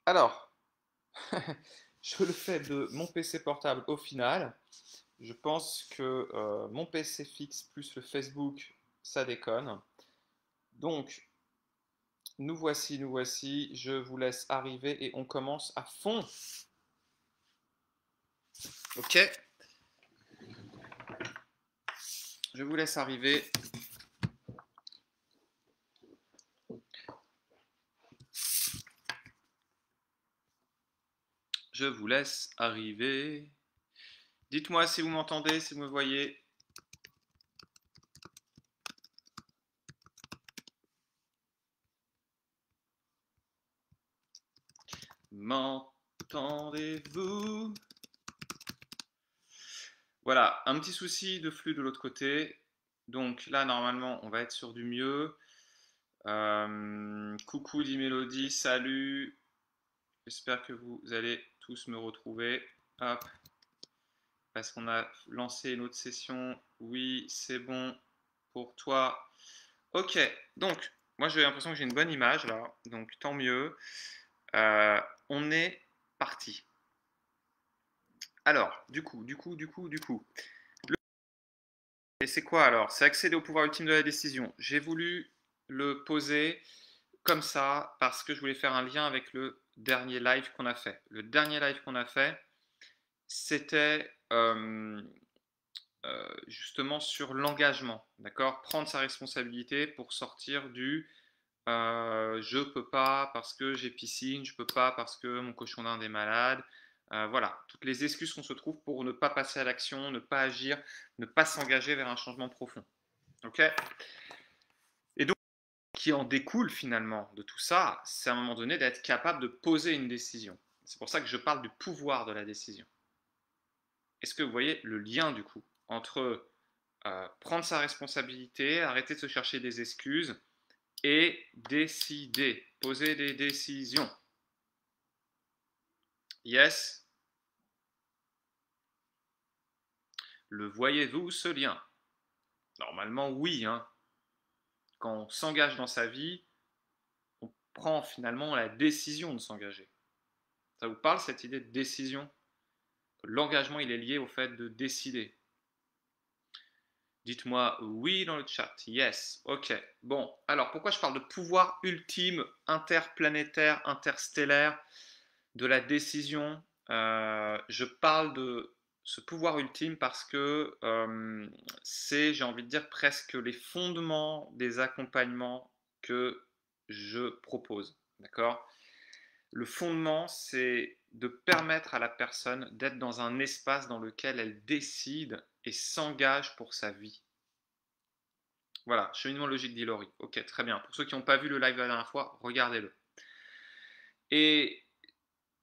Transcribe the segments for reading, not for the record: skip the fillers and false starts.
Alors, je le fais de mon PC portable au final. Je pense que mon PC fixe plus le Facebook, ça déconne. Donc, nous voici, nous voici. Je vous laisse arriver et on commence à fond. Ok, je vous laisse arriver. Je vous laisse arriver. Dites-moi si vous m'entendez, si vous me voyez. M'entendez-vous? Voilà, un petit souci de flux de l'autre côté. Donc là, normalement, on va être sur du mieux. Coucou dit Mélodie, salut. J'espère que vous allez tous me retrouver. Hop, parce qu'on a lancé une autre session. Oui, c'est bon pour toi. Ok, donc, moi j'ai l'impression que j'ai une bonne image là, donc tant mieux. On est parti. Alors, du coup. Et c'est quoi alors? C'est accéder au pouvoir ultime de la décision. J'ai voulu le poser comme ça parce que je voulais faire un lien avec le dernier live qu'on a fait. Le dernier live qu'on a fait, c'était justement sur l'engagement, d'accord? Prendre sa responsabilité pour sortir du je peux pas parce que j'ai piscine, je peux pas parce que mon cochon d'Inde est malade. Voilà, toutes les excuses qu'on se trouve pour ne pas passer à l'action, ne pas agir, ne pas s'engager vers un changement profond. Ok? Et donc, qui en découle finalement de tout ça, c'est à un moment donné d'être capable de poser une décision. C'est pour ça que je parle du pouvoir de la décision. Est-ce que vous voyez le lien du coup entre prendre sa responsabilité, arrêter de se chercher des excuses et décider, poser des décisions? Yes? Le voyez-vous ce lien? Normalement oui, hein. Quand on s'engage dans sa vie, on prend finalement la décision de s'engager. Ça vous parle cette idée de décision? L'engagement, il est lié au fait de décider. Dites-moi oui dans le chat. Yes. Ok. Bon, alors pourquoi je parle de pouvoir ultime, interplanétaire, interstellaire, de la décision? Je parle de ce pouvoir ultime parce que c'est, j'ai envie de dire, presque les fondements des accompagnements que je propose. D'accord? Le fondement, c'est de permettre à la personne d'être dans un espace dans lequel elle décide et s'engage pour sa vie. Voilà, cheminement logique d'Hilary. Ok, très bien. Pour ceux qui n'ont pas vu le live la dernière fois, regardez-le. Et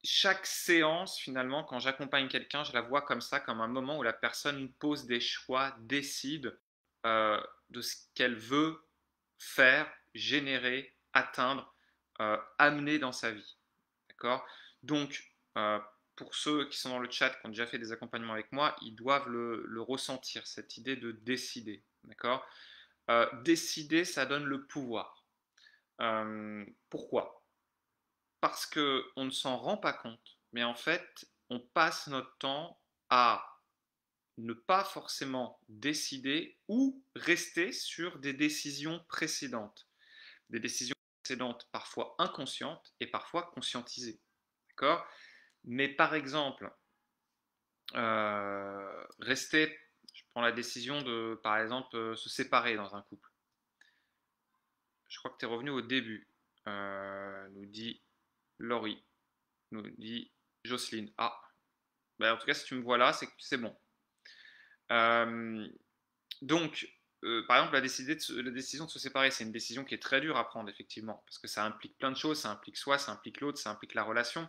chaque séance, finalement, quand j'accompagne quelqu'un, je la vois comme ça, comme un moment où la personne pose des choix, décide de ce qu'elle veut faire, générer, atteindre, amener dans sa vie. D'accord? Donc, pour ceux qui sont dans le chat, qui ont déjà fait des accompagnements avec moi, ils doivent le ressentir, cette idée de décider. D'accord? Décider, ça donne le pouvoir. Pourquoi? Parce qu'on ne s'en rend pas compte, mais en fait, on passe notre temps à ne pas forcément décider ou rester sur des décisions précédentes. Des décisions précédentes parfois inconscientes et parfois conscientisées. D'accord? Mais par exemple, rester, je prends la décision de, par exemple, se séparer dans un couple. Je crois que tu es revenu au début, nous dit Laurie, nous dit Jocelyne. Ah, ben, en tout cas, si tu me vois là, c'est bon. Euh, donc, par exemple, la décision de se séparer, c'est une décision qui est très dure à prendre, effectivement, parce que ça implique plein de choses, ça implique soi, ça implique l'autre, ça implique la relation.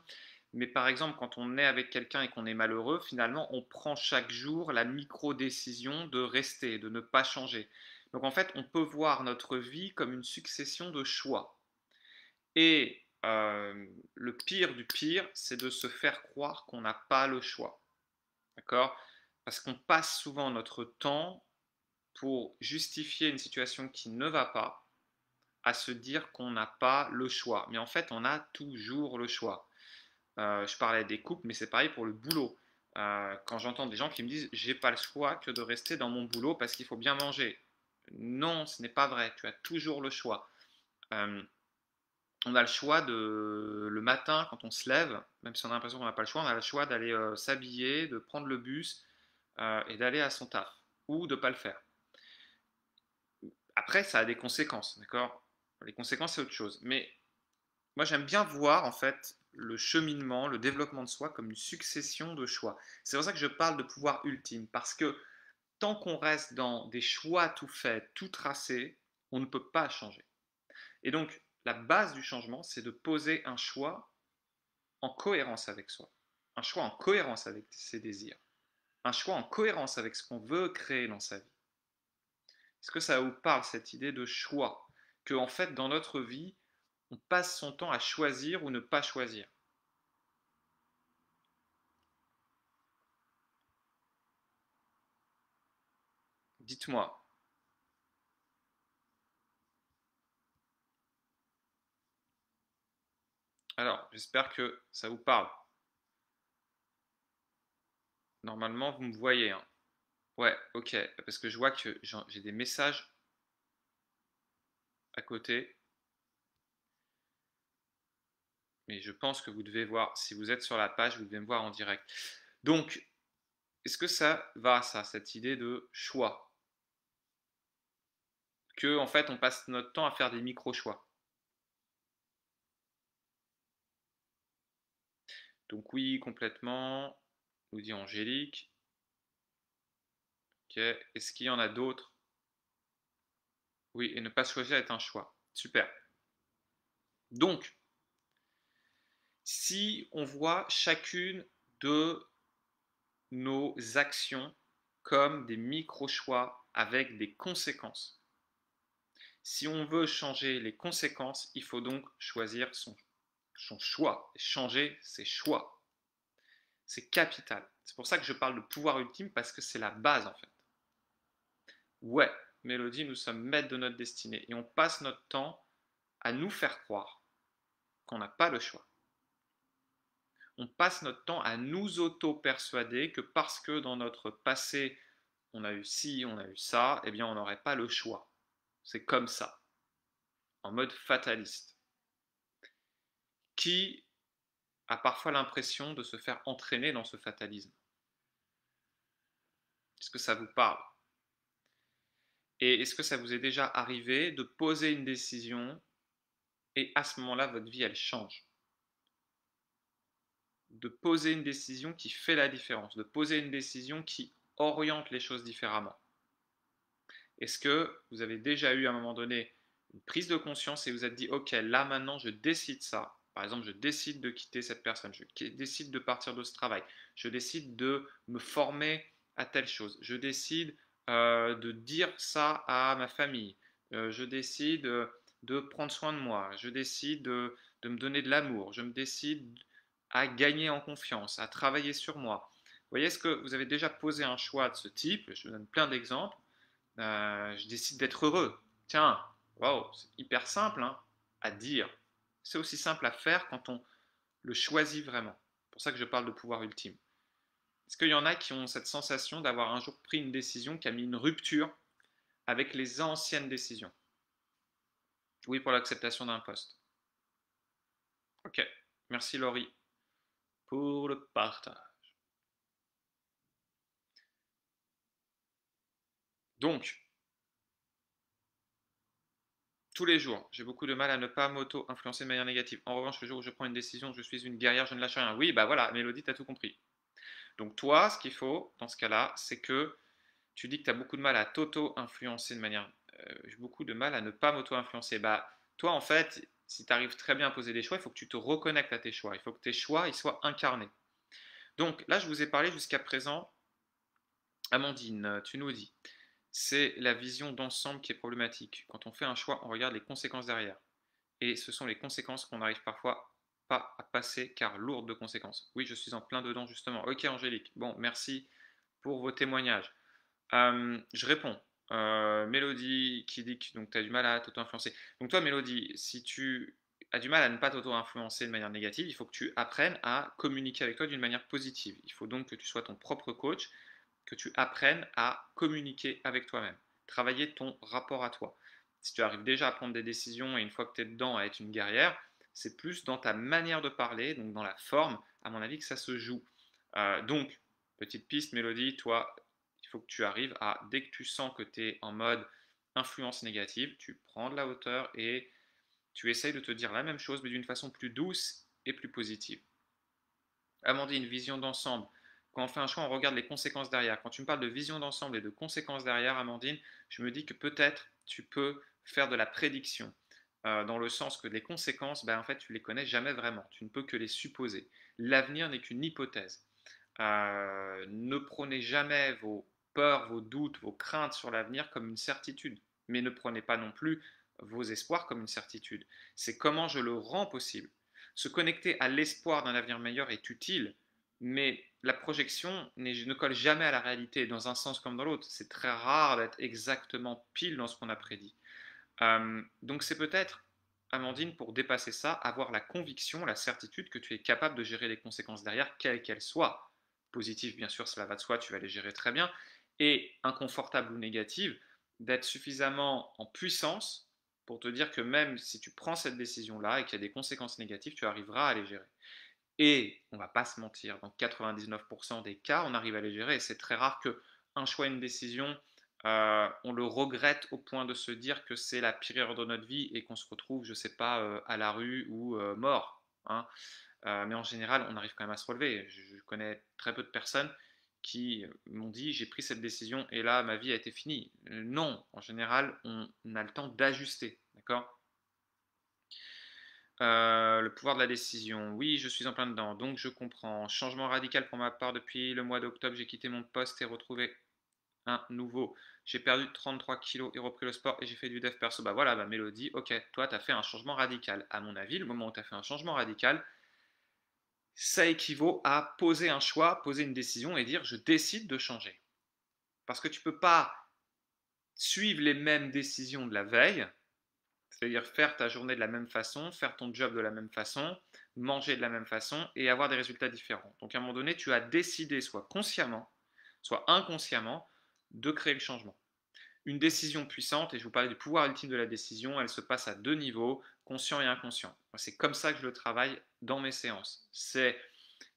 Mais par exemple, quand on est avec quelqu'un et qu'on est malheureux, finalement, on prend chaque jour la micro-décision de rester, de ne pas changer. Donc en fait, on peut voir notre vie comme une succession de choix. Et le pire du pire, c'est de se faire croire qu'on n'a pas le choix. D'accord? Parce qu'on passe souvent notre temps pour justifier une situation qui ne va pas, à se dire qu'on n'a pas le choix. Mais en fait, on a toujours le choix. Je parlais des couples, mais c'est pareil pour le boulot. Quand j'entends des gens qui me disent j'ai pas le choix que de rester dans mon boulot parce qu'il faut bien manger. Non, ce n'est pas vrai. Tu as toujours le choix. Euh, on a le choix de le matin quand on se lève, même si on a l'impression qu'on n'a pas le choix, on a le choix d'aller s'habiller, de prendre le bus et d'aller à son taf ou de ne pas le faire. Après, ça a des conséquences, d'accord? Les conséquences, c'est autre chose. Mais moi, j'aime bien voir en fait le cheminement, le développement de soi comme une succession de choix. C'est pour ça que je parle de pouvoir ultime, parce que tant qu'on reste dans des choix tout faits, tout tracés, on ne peut pas changer. Et donc, la base du changement, c'est de poser un choix en cohérence avec soi, un choix en cohérence avec ses désirs, un choix en cohérence avec ce qu'on veut créer dans sa vie. Est-ce que ça vous parle, cette idée de choix? Que en fait, dans notre vie, on passe son temps à choisir ou ne pas choisir. Dites-moi. Alors, j'espère que ça vous parle. Normalement, vous me voyez, hein. Ouais, ok. Parce que je vois que j'ai des messages à côté. Mais je pense que vous devez voir, si vous êtes sur la page, vous devez me voir en direct. Donc, est-ce que ça va, ça, cette idée de choix? Que, en fait, on passe notre temps à faire des micro-choix. Donc, oui, complètement, nous dit Angélique. Ok. Est-ce qu'il y en a d'autres? Oui, et ne pas choisir est un choix. Super. Donc, si on voit chacune de nos actions comme des micro-choix avec des conséquences. Si on veut changer les conséquences, il faut donc choisir son choix. Changer ses choix. C'est capital. C'est pour ça que je parle de pouvoir ultime parce que c'est la base en fait. Ouais, Mélodie, nous sommes maîtres de notre destinée et on passe notre temps à nous faire croire qu'on n'a pas le choix. On passe notre temps à nous auto-persuader que parce que dans notre passé, on a eu ci, on a eu ça, eh bien on n'aurait pas le choix. C'est comme ça, en mode fataliste. Qui a parfois l'impression de se faire entraîner dans ce fatalisme? Est-ce que ça vous parle? Et est-ce que ça vous est déjà arrivé de poser une décision et à ce moment-là, votre vie, elle change? De poser une décision qui fait la différence, de poser une décision qui oriente les choses différemment. Est-ce que vous avez déjà eu à un moment donné une prise de conscience et vous êtes dit, ok, là maintenant je décide ça. Par exemple, je décide de quitter cette personne, je décide de partir de ce travail, je décide de me former à telle chose, je décide de dire ça à ma famille, je décide de prendre soin de moi, je décide de me donner de l'amour, je me décide à gagner en confiance, à travailler sur moi. Vous voyez, est-ce que vous avez déjà posé un choix de ce type? Je vous donne plein d'exemples. Je décide d'être heureux. Tiens, waouh, c'est hyper simple hein, à dire. C'est aussi simple à faire quand on le choisit vraiment. C'est pour ça que je parle de pouvoir ultime. Est-ce qu'il y en a qui ont cette sensation d'avoir un jour pris une décision qui a mis une rupture avec les anciennes décisions? Oui, pour l'acceptation d'un poste. Ok, merci Laurie pour le partage. Donc, tous les jours, j'ai beaucoup de mal à ne pas m'auto-influencer de manière négative. En revanche, le jour où je prends une décision, je suis une guerrière, je ne lâche rien. Oui, bah voilà, Mélodie, t'as tout compris. Donc toi, ce qu'il faut dans ce cas-là, c'est que tu dis que tu as beaucoup de mal à t'auto-influencer de manière... j'ai beaucoup de mal à ne pas m'auto-influencer. Bah, toi, en fait, si tu arrives très bien à poser des choix, il faut que tu te reconnectes à tes choix. Il faut que tes choix ils soient incarnés. Donc là, je vous ai parlé jusqu'à présent, Amandine, tu nous dis, c'est la vision d'ensemble qui est problématique. Quand on fait un choix, on regarde les conséquences derrière. Et ce sont les conséquences qu'on n'arrive parfois pas à passer car lourdes de conséquences. Oui, je suis en plein dedans justement. Ok Angélique, bon, merci pour vos témoignages. Je réponds. Mélodie qui dit que tu as du mal à t'auto-influencer. Donc toi Mélodie, si tu as du mal à ne pas t'auto-influencer de manière négative, il faut que tu apprennes à communiquer avec toi d'une manière positive. Il faut donc que tu sois ton propre coach, que tu apprennes à communiquer avec toi-même, travailler ton rapport à toi. Si tu arrives déjà à prendre des décisions et une fois que tu es dedans à être une guerrière, c'est plus dans ta manière de parler, donc dans la forme, à mon avis, que ça se joue. Donc, petite piste, Mélodie, toi, il faut que tu arrives à, dès que tu sens que tu es en mode influence négative, tu prends de la hauteur et tu essayes de te dire la même chose, mais d'une façon plus douce et plus positive. Amandine, vision d'ensemble. Quand on fait un choix, on regarde les conséquences derrière. Quand tu me parles de vision d'ensemble et de conséquences derrière, Amandine, je me dis que peut-être tu peux faire de la prédiction. Dans le sens que les conséquences, ben, en fait, tu ne les connais jamais vraiment. Tu ne peux que les supposer. L'avenir n'est qu'une hypothèse. Ne prenez jamais vos peurs, vos doutes, vos craintes sur l'avenir comme une certitude. Mais ne prenez pas non plus vos espoirs comme une certitude. C'est comment je le rends possible. Se connecter à l'espoir d'un avenir meilleur est utile, mais la projection ne colle jamais à la réalité, dans un sens comme dans l'autre. C'est très rare d'être exactement pile dans ce qu'on a prédit. Donc c'est peut-être, Amandine, pour dépasser ça, avoir la conviction, la certitude que tu es capable de gérer les conséquences derrière, quelles qu'elles soient. Positives, bien sûr, cela va de soi, tu vas les gérer très bien. Et inconfortables ou négatives, d'être suffisamment en puissance pour te dire que même si tu prends cette décision-là et qu'il y a des conséquences négatives, tu arriveras à les gérer. Et on va pas se mentir, dans 99% des cas, on arrive à les gérer. C'est très rare qu'un choix, une décision, on le regrette au point de se dire que c'est la pire erreur de notre vie et qu'on se retrouve, je ne sais pas, à la rue ou mort. Hein. Mais en général, on arrive quand même à se relever. Je connais très peu de personnes qui m'ont dit j'ai pris cette décision et là ma vie a été finie. Non, en général, on a le temps d'ajuster. D'accord. Le pouvoir de la décision. Oui, je suis en plein dedans, donc je comprends. Changement radical pour ma part depuis le mois d'octobre. J'ai quitté mon poste et retrouvé un nouveau. J'ai perdu 33 kilos et repris le sport et j'ai fait du dev perso. Bah voilà, bah Mélodie, ok, toi, tu as fait un changement radical. À mon avis, le moment où tu as fait un changement radical, ça équivaut à poser un choix, poser une décision et dire je décide de changer. Parce que tu ne peux pas suivre les mêmes décisions de la veille, c'est-à-dire faire ta journée de la même façon, faire ton job de la même façon, manger de la même façon et avoir des résultats différents. Donc à un moment donné, tu as décidé, soit consciemment, soit inconsciemment, de créer le changement. Une décision puissante, et je vous parlais du pouvoir ultime de la décision, elle se passe à deux niveaux, conscient et inconscient. C'est comme ça que je le travaille dans mes séances. C'est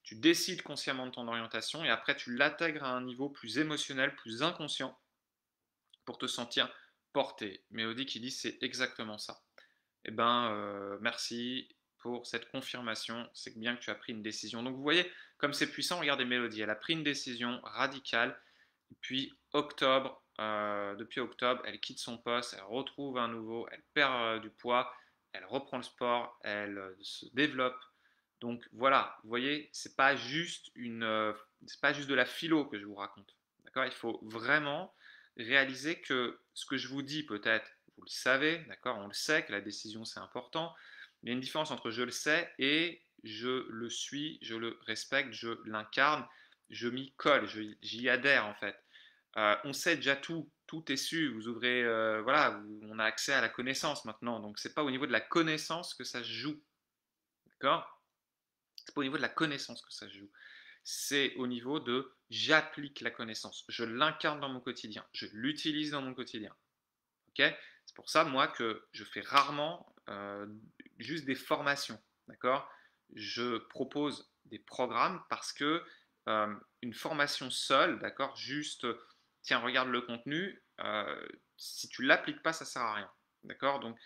tu décides consciemment de ton orientation et après tu l'intègres à un niveau plus émotionnel, plus inconscient pour te sentir porté. Mélodie qui dit c'est exactement ça. Eh ben, merci pour cette confirmation. C'est bien que tu as pris une décision. Donc vous voyez, comme c'est puissant, regardez Mélodie. Elle a pris une décision radicale. Et puis octobre, depuis octobre, elle quitte son poste, elle retrouve un nouveau, elle perd du poids, elle reprend le sport, elle se développe. Donc voilà, vous voyez, c'est pas juste de la philo que je vous raconte. D'accord. Il faut vraiment réaliser que ce que je vous dis peut-être, vous le savez, d'accord, on le sait que la décision c'est important, mais il y a une différence entre je le sais et je le suis, je le respecte, je l'incarne, je m'y colle, j'y adhère en fait. On sait déjà tout, tout est su, vous ouvrez, voilà, on a accès à la connaissance maintenant, donc c'est pas au niveau de la connaissance que ça se joue, d'accord. C'est pas au niveau de la connaissance que ça se joue. C'est au niveau de j'applique la connaissance, je l'incarne dans mon quotidien, je l'utilise dans mon quotidien. Okay. C'est pour ça, moi, que je fais rarement juste des formations. D'accord. Je propose des programmes parce que une formation seule, d'accord, juste, tiens, regarde le contenu, si tu ne l'appliques pas, ça ne sert à rien. D'accord. Donc,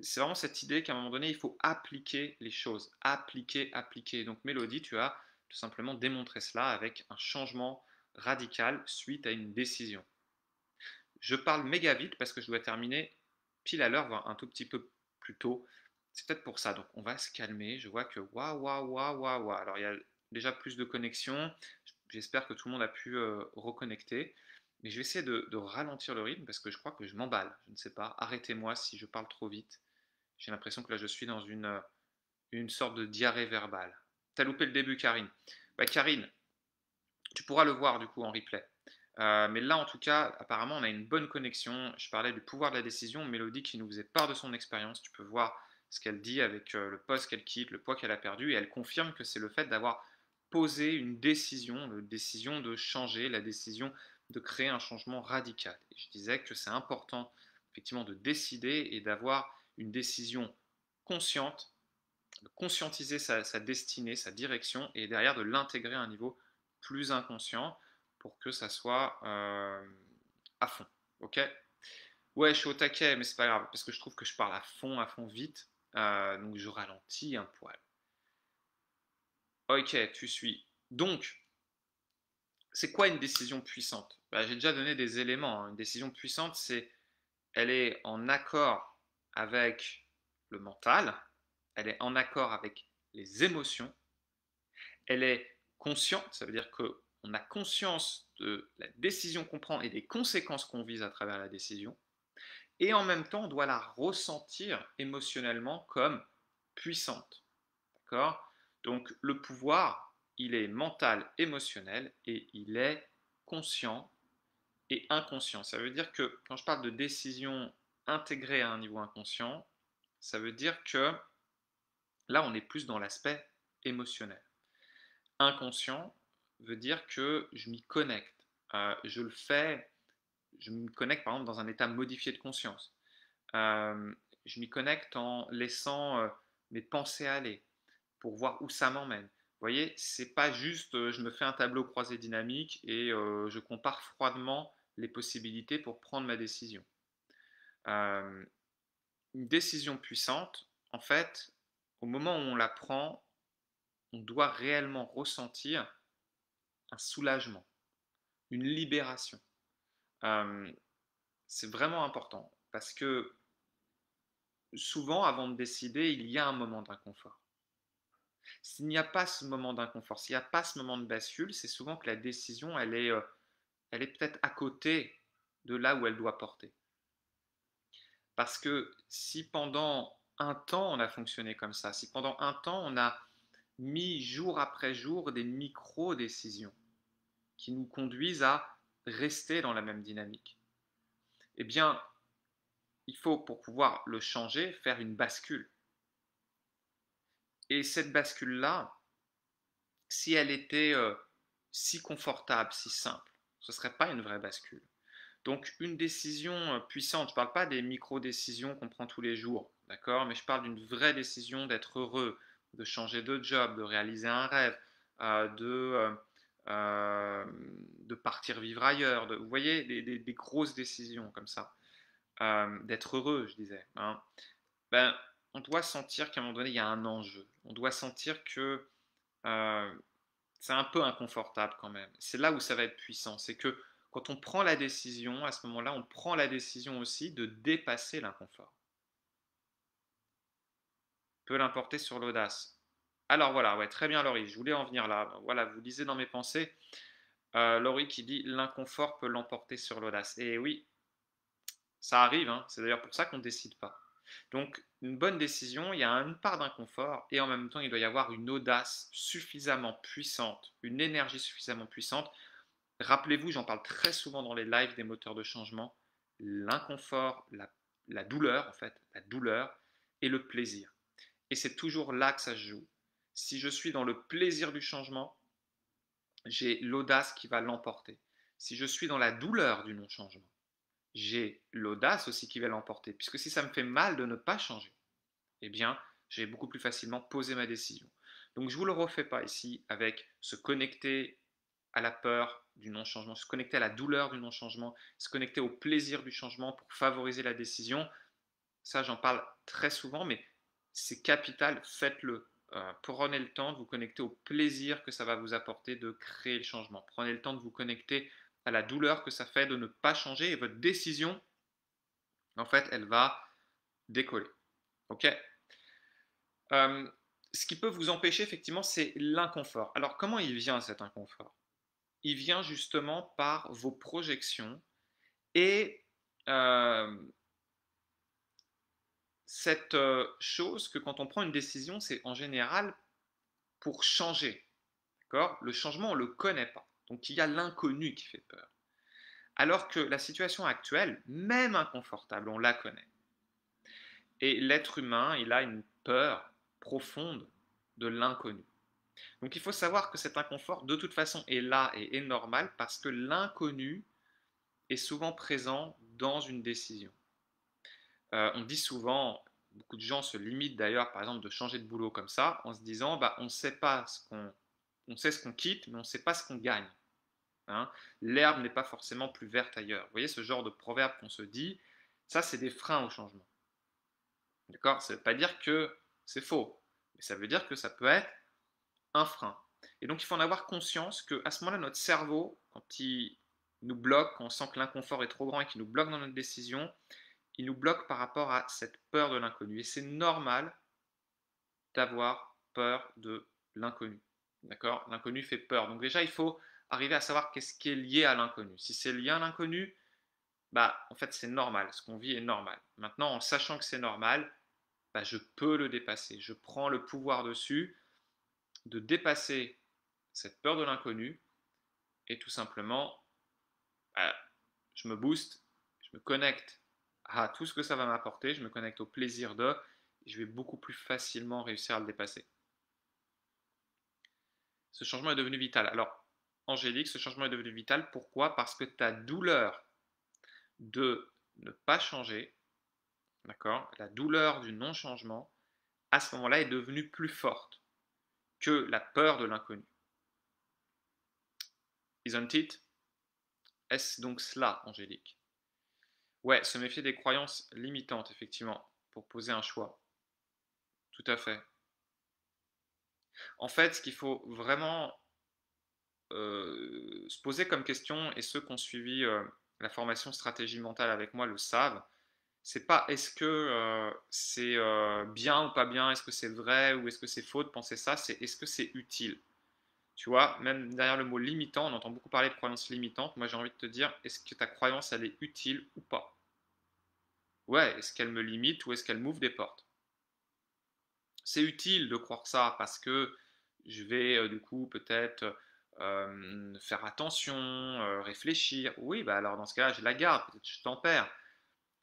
c'est vraiment cette idée qu'à un moment donné, il faut appliquer les choses. Appliquer, appliquer. Donc, Mélodie, tu as tout simplement démontré cela avec un changement radical suite à une décision. Je parle méga vite parce que je dois terminer pile à l'heure, voire un tout petit peu plus tôt. C'est peut-être pour ça. Donc, on va se calmer. Je vois que waouh, waouh, waouh, waouh, waouh. Alors, il y a déjà plus de connexion. J'espère que tout le monde a pu reconnecter. Mais je vais essayer de ralentir le rythme parce que je crois que je m'emballe. Je ne sais pas. Arrêtez-moi si je parle trop vite. J'ai l'impression que là, je suis dans une sorte de diarrhée verbale. T'as loupé le début, Karine. Bah, Karine, tu pourras le voir du coup en replay. Mais là, en tout cas, apparemment, on a une bonne connexion. Je parlais du pouvoir de la décision. Mélodie qui nous faisait part de son expérience. Tu peux voir ce qu'elle dit avec le poste qu'elle quitte, le poids qu'elle a perdu, et elle confirme que c'est le fait d'avoir posé une décision, la décision de changer, la décision de créer un changement radical. Et je disais que c'est important effectivement de décider et d'avoir une décision consciente, de conscientiser sa destinée, sa direction, et derrière de l'intégrer à un niveau plus inconscient pour que ça soit à fond. Ok. Ouais, je suis au taquet, mais c'est pas grave, parce que je trouve que je parle à fond vite, donc je ralentis un poil. Ok, tu suis. Donc, c'est quoi une décision puissante? Bah, j'ai déjà donné des éléments, hein. Une décision puissante, elle est en accord avec le mental, elle est en accord avec les émotions, elle est consciente, ça veut dire qu'on a conscience de la décision qu'on prend et des conséquences qu'on vise à travers la décision. Et en même temps, on doit la ressentir émotionnellement comme puissante. D'accord? Donc le pouvoir, il est mental, émotionnel et il est conscient et inconscient. Ça veut dire que quand je parle de décision intégrée à un niveau inconscient, ça veut dire que là, on est plus dans l'aspect émotionnel. Inconscient veut dire que je m'y connecte. Je le fais, je me connecte par exemple dans un état modifié de conscience. Je m'y connecte en laissant mes pensées aller pour voir où ça m'emmène. Vous voyez, c'est pas juste je me fais un tableau croisé dynamique et je compare froidement les possibilités pour prendre ma décision. Euh, une décision puissante, en fait, au moment où on la prend, on doit réellement ressentir un soulagement, une libération. Euh, c'est vraiment important parce que souvent, avant de décider, il y a un moment d'inconfort. S'il n'y a pas ce moment d'inconfort, s'il n'y a pas ce moment de bascule, c'est souvent que la décision, elle est peut-être à côté de là où elle doit porter. Parce que si pendant un temps on a fonctionné comme ça, si pendant un temps on a mis jour après jour des micro-décisions qui nous conduisent à rester dans la même dynamique, eh bien, il faut, pour pouvoir le changer, faire une bascule. Et cette bascule-là, si elle était si confortable, si simple, ce ne serait pas une vraie bascule. Donc une décision puissante, je ne parle pas des micro-décisions qu'on prend tous les jours, d'accord, mais je parle d'une vraie décision d'être heureux, de changer de job, de réaliser un rêve, euh, de, euh, euh, de partir vivre ailleurs, vous voyez, des grosses décisions comme ça, d'être heureux, je disais, hein. Ben, on doit sentir qu'à un moment donné, il y a un enjeu. On doit sentir que euh, c'est un peu inconfortable quand même. C'est là où ça va être puissant. C'est que quand on prend la décision, à ce moment-là, on prend la décision aussi de dépasser l'inconfort. Peut l'importer sur l'audace. Alors voilà, ouais, très bien Laurie, je voulais en venir là. Voilà, vous lisez dans mes pensées, Laurie qui dit l'inconfort peut l'emporter sur l'audace. Et oui, ça arrive, hein. C'est d'ailleurs pour ça qu'on ne décide pas. Donc, une bonne décision, il y a une part d'inconfort et en même temps, il doit y avoir une audace suffisamment puissante, une énergie suffisamment puissante. Rappelez-vous, j'en parle très souvent dans les lives des moteurs de changement, l'inconfort, la douleur, en fait, la douleur et le plaisir. Et c'est toujours là que ça se joue. Si je suis dans le plaisir du changement, j'ai l'audace qui va l'emporter. Si je suis dans la douleur du non-changement, j'ai l'audace aussi qui va l'emporter. Puisque si ça me fait mal de ne pas changer, eh bien, j'ai beaucoup plus facilement posé ma décision. Donc, je ne vous le refais pas ici avec se connecter à la peur du non-changement, se connecter à la douleur du non-changement, se connecter au plaisir du changement pour favoriser la décision. Ça, j'en parle très souvent, mais c'est capital, faites-le. Prenez le temps de vous connecter au plaisir que ça va vous apporter de créer le changement. Prenez le temps de vous connecter à la douleur que ça fait de ne pas changer et votre décision, en fait, elle va décoller. Ok. Euh, Ce qui peut vous empêcher, effectivement, c'est l'inconfort. Alors, comment il vient cet inconfort? Il vient justement par vos projections et cette chose que quand on prend une décision, c'est en général pour changer. D'accord? Le changement, on ne le connaît pas. Donc, il y a l'inconnu qui fait peur. Alors que la situation actuelle, même inconfortable, on la connaît. Et l'être humain, il a une peur profonde de l'inconnu. Donc il faut savoir que cet inconfort, de toute façon, est là et est normal parce que l'inconnu est souvent présent dans une décision. On dit souvent, beaucoup de gens se limitent d'ailleurs, par exemple, de changer de boulot comme ça, en se disant, bah, on sait ce qu'on quitte, mais on ne sait pas ce qu'on gagne. Hein. L'herbe n'est pas forcément plus verte ailleurs. Vous voyez ce genre de proverbe qu'on se dit, ça c'est des freins au changement. D'accord. Ça ne veut pas dire que c'est faux, mais ça veut dire que ça peut être un frein. Et donc il faut en avoir conscience qu'à ce moment-là, notre cerveau, quand il nous bloque, quand on sent que l'inconfort est trop grand et qu'il nous bloque dans notre décision, il nous bloque par rapport à cette peur de l'inconnu. Et c'est normal d'avoir peur de l'inconnu. D'accord. L'inconnu fait peur. Donc déjà, il faut arriver à savoir qu'est-ce qui est lié à l'inconnu. Si c'est lié à l'inconnu, bah, en fait, c'est normal. Ce qu'on vit est normal. Maintenant, en sachant que c'est normal, bah, je peux le dépasser. Je prends le pouvoir dessus de dépasser cette peur de l'inconnu et tout simplement, bah, je me booste, je me connecte à tout ce que ça va m'apporter, je me connecte au plaisir de, et je vais beaucoup plus facilement réussir à le dépasser. Ce changement est devenu vital. Alors, Angélique, ce changement est devenu vital. Pourquoi? Parce que ta douleur de ne pas changer, d'accord, la douleur du non-changement, à ce moment-là, est devenue plus forte que la peur de l'inconnu. Isn't it? Est-ce donc cela, Angélique? Ouais, se méfier des croyances limitantes, effectivement, pour poser un choix. Tout à fait. En fait, ce qu'il faut vraiment se poser comme question, et ceux qui ont suivi la formation stratégie mentale avec moi le savent, c'est pas est-ce que c'est bien ou pas bien, est-ce que c'est vrai ou est-ce que c'est faux de penser ça, c'est est-ce que c'est utile. Tu vois, même derrière le mot limitant, on entend beaucoup parler de croyances limitantes. Moi, j'ai envie de te dire, est-ce que ta croyance, elle est utile ou pas? Ouais, est-ce qu'elle me limite ou est-ce qu'elle m'ouvre des portes? C'est utile de croire ça parce que je vais du coup peut-être faire attention, réfléchir. Oui, bah alors dans ce cas-là, je la garde, peut-être je tempère.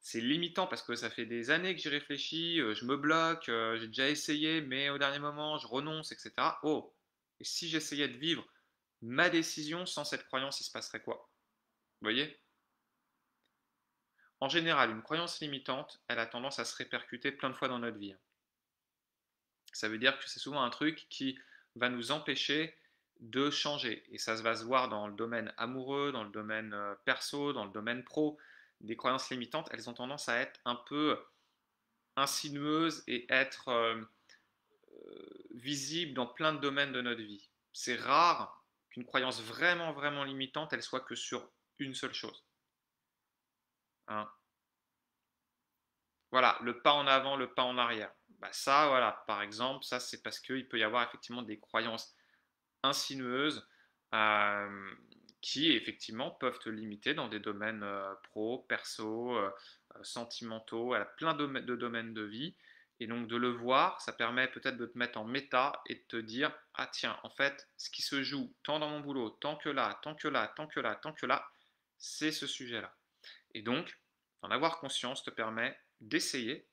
C'est limitant parce que ça fait des années que j'y réfléchis, je me bloque, j'ai déjà essayé, mais au dernier moment, je renonce, etc. Oh, et si j'essayais de vivre ma décision sans cette croyance, il se passerait quoi? Vous voyez? En général, une croyance limitante, elle a tendance à se répercuter plein de fois dans notre vie. Ça veut dire que c'est souvent un truc qui va nous empêcher de changer. Et ça va se voir dans le domaine amoureux, dans le domaine perso, dans le domaine pro. Des croyances limitantes, elles ont tendance à être un peu insinueuses et être visibles dans plein de domaines de notre vie. C'est rare qu'une croyance vraiment, vraiment limitante, elle soit que sur une seule chose. Hein. Voilà, le pas en avant, le pas en arrière. Bah ça, voilà, par exemple, ça c'est parce qu'il peut y avoir effectivement des croyances insinueuses euh, qui effectivement peuvent te limiter dans des domaines pro, perso, sentimentaux, à plein de domaines de vie. Et donc de le voir, ça permet peut-être de te mettre en méta et de te dire, ah tiens, en fait, ce qui se joue tant dans mon boulot, tant que là, tant que là, tant que là, tant que là, c'est ce sujet-là. Et donc, en avoir conscience te permet d'essayer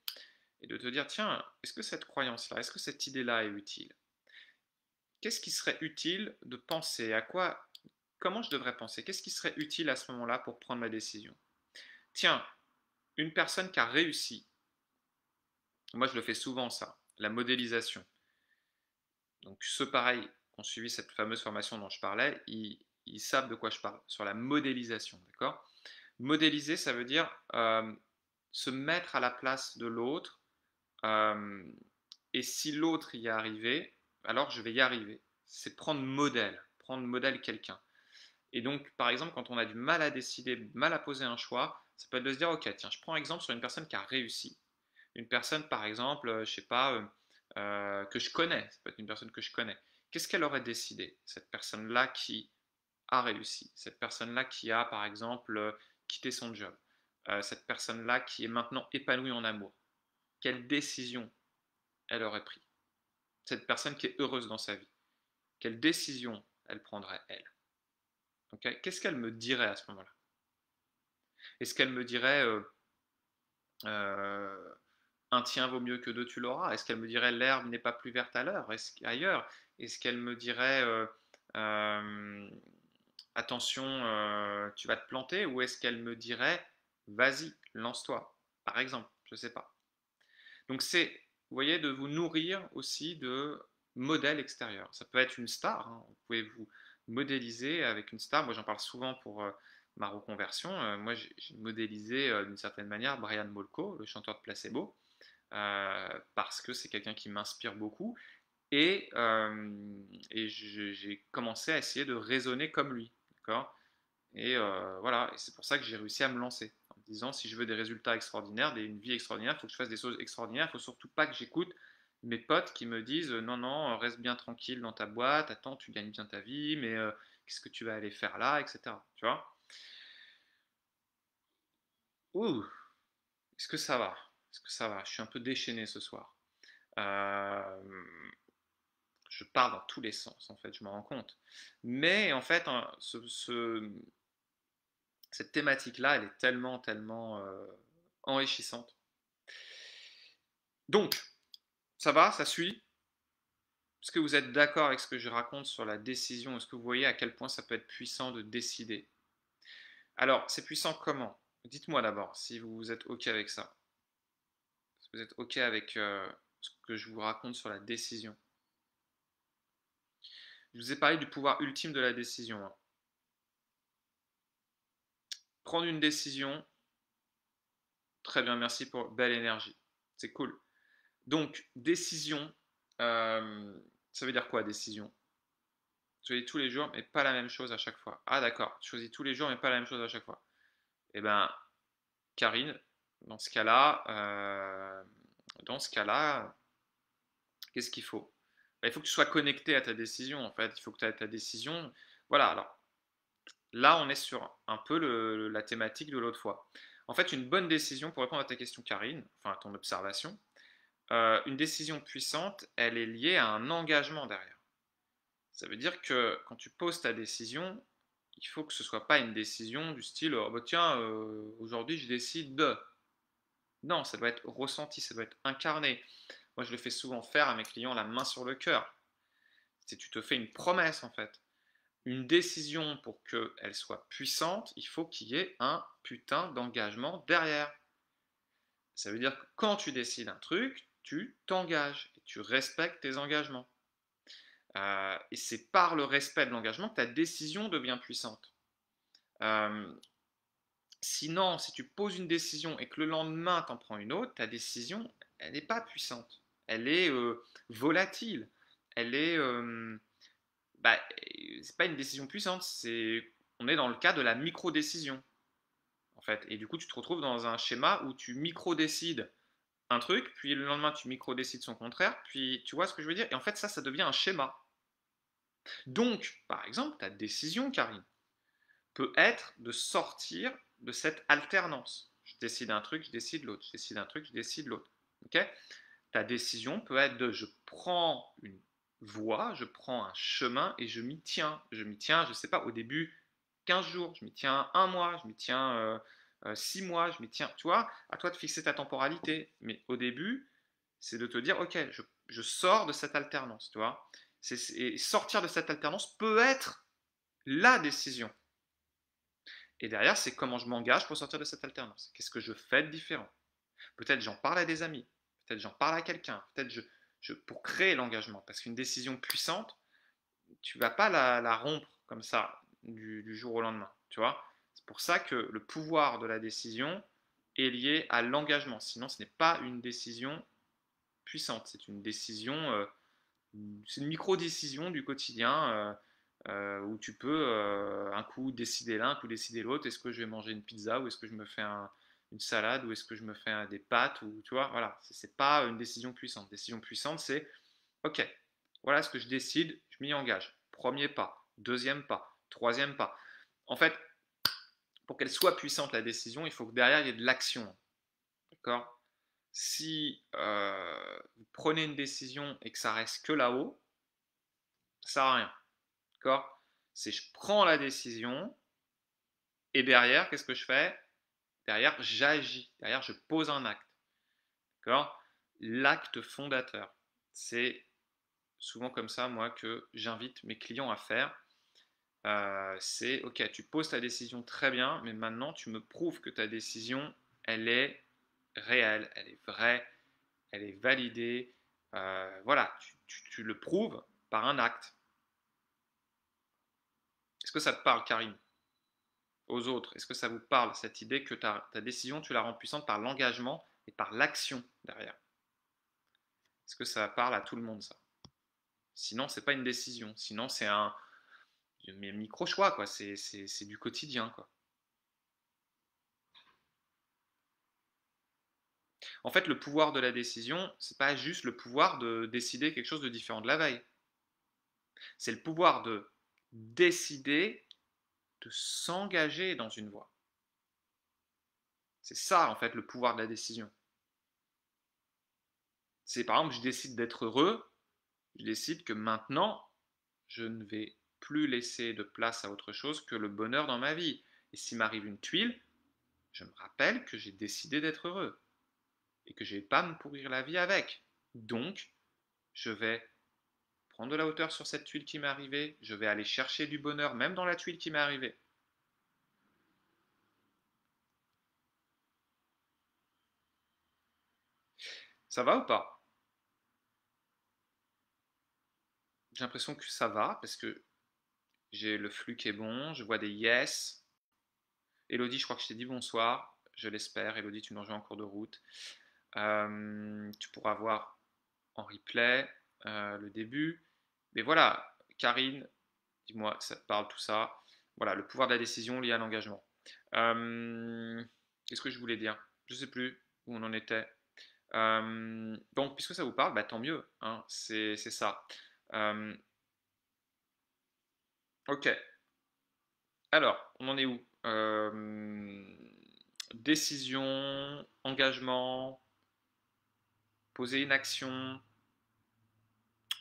et de te dire, tiens, est-ce que cette croyance-là, est-ce que cette idée-là est utile? Qu'est-ce qui serait utile de penser? Comment je devrais penser? Qu'est-ce qui serait utile à ce moment-là pour prendre ma décision? Tiens, une personne qui a réussi, moi je le fais souvent ça, la modélisation. Donc ceux pareil qui ont suivi cette fameuse formation dont je parlais, ils savent de quoi je parle, sur la modélisation, d'accord? Modéliser, ça veut dire se mettre à la place de l'autre, euh, et si l'autre y est arrivé, alors je vais y arriver. C'est prendre modèle quelqu'un. Et donc, par exemple, quand on a du mal à décider, mal à poser un choix, ça peut être de se dire, ok, tiens, je prends exemple sur une personne qui a réussi. Une personne, par exemple, je sais pas, que je connais, ça peut être une personne que je connais. Qu'est-ce qu'elle aurait décidé, cette personne-là qui a réussi, cette personne-là qui a, par exemple, quitté son job, cette personne-là qui est maintenant épanouie en amour? Quelle décision elle aurait pris? Cette personne qui est heureuse dans sa vie, quelle décision elle prendrait, elle? Okay. Qu'est-ce qu'elle me dirait à ce moment-là? Est-ce qu'elle me dirait euh, un tien vaut mieux que deux, tu l'auras? Est-ce qu'elle me dirait l'herbe n'est pas plus verte ailleurs? Est-ce qu'elle me dirait euh, attention, tu vas te planter? Ou est-ce qu'elle me dirait vas-y, lance-toi, par exemple? Je ne sais pas. Donc c'est, vous voyez, de vous nourrir aussi de modèles extérieurs. Ça peut être une star, hein. Vous pouvez vous modéliser avec une star. Moi j'en parle souvent pour ma reconversion. Moi j'ai modélisé d'une certaine manière Brian Molko, le chanteur de Placebo, parce que c'est quelqu'un qui m'inspire beaucoup. Et j'ai commencé à essayer de raisonner comme lui. D'accord. Et voilà, et c'est pour ça que j'ai réussi à me lancer. En me disant, si je veux des résultats extraordinaires, une vie extraordinaire, il faut que je fasse des choses extraordinaires. Il ne faut surtout pas que j'écoute mes potes qui me disent, non, non, reste bien tranquille dans ta boîte, attends, tu gagnes bien ta vie, mais qu'est-ce que tu vas aller faire là, etc. Tu vois. Ouh, est-ce que ça va? Est-ce que ça va? Je suis un peu déchaîné ce soir. Euh, je parle dans tous les sens, en fait, je me rends compte. Mais en fait, hein, cette thématique-là, elle est tellement, tellement enrichissante. Donc, ça va, ça suit? Est-ce que vous êtes d'accord avec ce que je raconte sur la décision? Est-ce que vous voyez à quel point ça peut être puissant de décider? Alors, c'est puissant comment? Dites-moi d'abord si vous êtes OK avec ça. Si vous êtes OK avec ce que je vous raconte sur la décision. Je vous ai parlé du pouvoir ultime de la décision, hein. Prendre une décision, très bien, merci pour belle énergie. C'est cool. Donc, décision, ça veut dire quoi décision? Choisis tous les jours, mais pas la même chose à chaque fois. Ah d'accord, choisis tous les jours, mais pas la même chose à chaque fois. Eh bien, Karine, dans ce cas-là, qu'est-ce qu'il faut? Il faut que tu sois connecté à ta décision, en fait. Il faut que tu aies ta décision. Voilà, alors là, on est sur un peu la thématique de l'autre fois. En fait, une bonne décision, pour répondre à ta question, Karine, enfin à ton observation, une décision puissante, elle est liée à un engagement derrière. Ça veut dire que quand tu poses ta décision, il faut que ce ne soit pas une décision du style oh, bah, tiens, aujourd'hui je décide de. Non, ça doit être ressenti, ça doit être incarné. Moi, je le fais souvent faire à mes clients la main sur le cœur. C'est tu te fais une promesse en fait. Une décision pour qu'elle soit puissante, il faut qu'il y ait un putain d'engagement derrière. Ça veut dire que quand tu décides un truc, tu t'engages et tu respectes tes engagements. Et c'est par le respect de l'engagement que ta décision devient puissante. Euh, Sinon, si tu poses une décision et que le lendemain, tu en prends une autre, ta décision, elle n'est pas puissante. Elle est volatile. Elle est... bah, c'est pas une décision puissante. On est dans le cas de la micro-décision, en fait. Et du coup, tu te retrouves dans un schéma où tu micro-décides un truc, puis le lendemain, tu micro-décides son contraire. Puis, tu vois ce que je veux dire? Et en fait, ça devient un schéma. Donc, par exemple, ta décision, Karine, peut être de sortir de cette alternance. Je décide un truc, je décide l'autre. Je décide un truc, je décide l'autre. Okay. Ta décision peut être de je prends une voie, je prends un chemin et je m'y tiens. Je m'y tiens, je ne sais pas, au début 15 jours, je m'y tiens un mois, je m'y tiens 6 mois, je m'y tiens. Tu vois, à toi de fixer ta temporalité. Mais au début, c'est de te dire, ok, je sors de cette alternance. Tu vois. Et sortir de cette alternance peut être la décision. Et derrière, c'est comment je m'engage pour sortir de cette alternance. Qu'est-ce que je fais de différent? Peut-être j'en parle à des amis, peut-être j'en parle à quelqu'un, peut-être pour créer l'engagement. Parce qu'une décision puissante, tu ne vas pas la rompre comme ça du jour au lendemain. Tu vois. C'est pour ça que le pouvoir de la décision est lié à l'engagement. Sinon, ce n'est pas une décision puissante. C'est une décision, c'est une micro-décision du quotidien. Où tu peux un coup décider l'un, un coup décider l'autre. Est-ce que je vais manger une pizza ou est-ce que je me fais une salade ou est-ce que je me fais des pâtes ou tu vois, voilà, c'est pas une décision puissante. Décision puissante, c'est ok, voilà ce que je décide, je m'y engage. Premier pas, deuxième pas, troisième pas. En fait, pour qu'elle soit puissante la décision, il faut que derrière il y ait de l'action. D'accord. Si vous prenez une décision et que ça reste que là-haut, ça sert à rien. D'accord. C'est je prends la décision et derrière, qu'est-ce que je fais? Derrière, j'agis. Derrière, je pose un acte. D'accord. l'acte fondateur. C'est souvent comme ça, moi, que j'invite mes clients à faire. C'est, ok, tu poses ta décision très bien, mais maintenant tu me prouves que ta décision, elle est réelle, elle est vraie, elle est validée. Voilà, tu le prouves par un acte. Est-ce que ça te parle, Karine? Aux autres, est-ce que ça vous parle, cette idée que ta décision, tu la rends puissante par l'engagement et par l'action derrière? Est-ce que ça parle à tout le monde, ça? Sinon, c'est pas une décision. Sinon, c'est un micro-choix, quoi. C'est du quotidien, quoi. En fait, le pouvoir de la décision, c'est pas juste le pouvoir de décider quelque chose de différent de la veille. C'est le pouvoir de décider de s'engager dans une voie. C'est ça, en fait, le pouvoir de la décision. C'est par exemple, je décide d'être heureux, je décide que maintenant, je ne vais plus laisser de place à autre chose que le bonheur dans ma vie. Et s'il m'arrive une tuile, je me rappelle que j'ai décidé d'être heureux et que je ne vais pas me pourrir la vie avec. Donc, je vais prendre de la hauteur sur cette tuile qui m'est arrivée, je vais aller chercher du bonheur même dans la tuile qui m'est arrivée. Ça va ou pas? J'ai l'impression que ça va parce que j'ai le flux qui est bon, je vois des yes. Elodie, je crois que je t'ai dit bonsoir, je l'espère. Elodie, tu nous rejoins en cours de route. Tu pourras voir en replay le début. Mais voilà, Karine, dis-moi que ça te parle tout ça. Voilà, le pouvoir de la décision lié à l'engagement. Qu'est-ce que je voulais dire? Je ne sais plus où on en était. Donc, puisque ça vous parle, bah, tant mieux, hein, c'est ça. Euh, ok, alors, on en est où? Décision, engagement, poser une action,